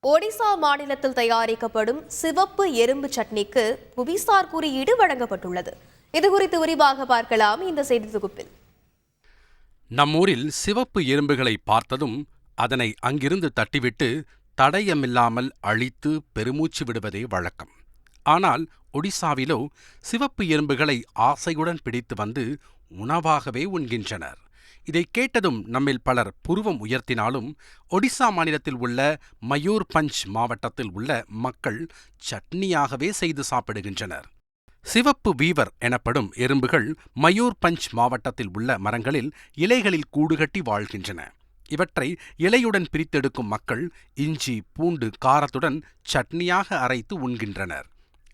ஒடிசா மாநிலத்தில் தயாரிக்கப்படும் சிவப்பு எறும்பு சட்னிக்கு புவிசார் குறியீடு வழங்கப்பட்டுள்ளது. இதுகுறித்து விரிவாக பார்க்கலாம் இந்த செய்தி தொகுப்பில். நம்மூரில் சிவப்பு எறும்புகளை பார்த்ததும் அதனை அங்கிருந்து தட்டிவிட்டு தடயமில்லாமல் அழித்து பெருமூச்சு விடுவதே வழக்கம். ஆனால் ஒடிசாவிலோ சிவப்பு எறும்புகளை ஆசையுடன் பிடித்து வந்து உணவாகவே உண்கின்றனர். இதை கேட்டதும் நம்மில் பலர் புருவம் உயர்த்தினாலும் ஒடிசா மாநிலத்தில் உள்ள மயூர்பஞ்ச் மாவட்டத்தில் உள்ள மக்கள் சட்னியாகவே செய்து சாப்பிடுகின்றனர். சிவப்பு வீவர் எனப்படும் எறும்புகள் மயூர்பஞ்ச் மாவட்டத்தில் உள்ள மரங்களில் இலைகளில் கூடுகட்டி வாழ்கின்றன. இவற்றை இலையுடன் பிரித்தெடுக்கும் மக்கள் இஞ்சி பூண்டு காரத்துடன் சட்னியாக அரைத்து உண்கின்றனர்.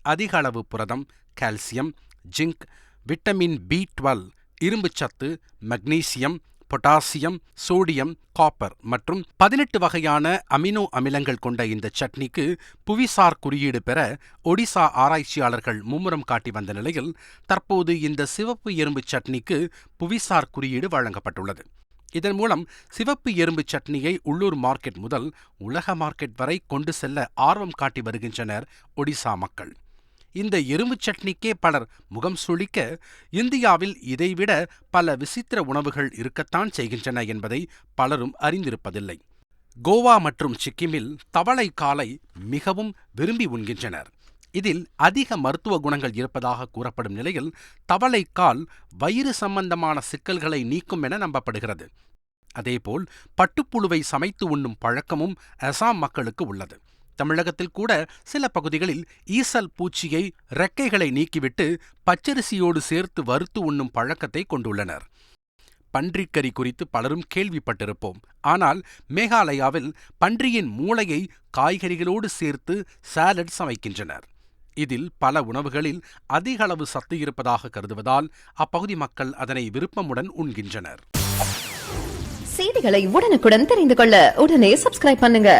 அதிக அளவு புரதம், கால்சியம், ஜிங்க், விட்டமின் B12, இரும்புச்சத்து, மக்னீசியம், பொட்டாசியம், சோடியம், காப்பர் மற்றும் 18 வகையான அமினோ அமிலங்கள் கொண்ட இந்த சட்னிக்கு புவிசார் குறியீடு பெற ஒடிசா ஆராய்ச்சியாளர்கள் மும்முரம் காட்டி வந்த நிலையில் தற்போது இந்த சிவப்பு எறும்பு சட்னிக்கு புவிசார் குறியீடு வழங்கப்பட்டுள்ளது. இதன் மூலம் சிவப்பு எறும்பு சட்னியை உள்ளூர் மார்க்கெட் முதல் உலக மார்க்கெட் வரை கொண்டு செல்ல ஆர்வம் காட்டி வருகின்றனர் ஒடிசா மக்கள். இந்த எறும்பு சட்னிக்கே பலர் முகம் சுளிக்க இந்தியாவில் இதைவிட பல விசித்திர உணவுகள் இருக்கத்தான் செய்கின்றன என்பதை பலரும் அறிந்திருப்பதில்லை. கோவா மற்றும் சிக்கிமில் தவளை காலை மிகவும் விரும்பி உண்கின்றனர். இதில் அதிக மருத்துவ குணங்கள் இருப்பதாக கூறப்படும் நிலையில் தவளைக்கால் வயிறு சம்பந்தமான சிக்கல்களை நீக்கும் என நம்பப்படுகிறது. அதேபோல் பட்டுப்புழுவை சமைத்து உண்ணும் பழக்கமும் அசாம் மக்களுக்கு உள்ளது. தமிழகத்தில் கூட சில பகுதிகளில் ஈசல் பூச்சியை ரெக்கைகளை நீக்கிவிட்டு பச்சரிசியோடு சேர்த்து வறுத்து உண்ணும் பழக்கத்தை கொண்டுள்ளனர். பன்றிக்கறி குறித்து பலரும் கேள்விப்பட்டிருப்போம். ஆனால் மேகாலயாவில் பன்றியின் மூளையை காய்கறிகளோடு சேர்த்து சாலட் சமைக்கின்றனர். இதில் பல உணவுகளில் அதிக அளவு சத்து இருப்பதாக கருதுவதால் அப்பகுதி மக்கள் அதனை விருப்பமுடன் உண்கின்றனர். செய்திகளை உடனுக்குடன் தெரிந்து கொள்ள உடனே சப்ஸ்கிரைப் பண்ணுங்க.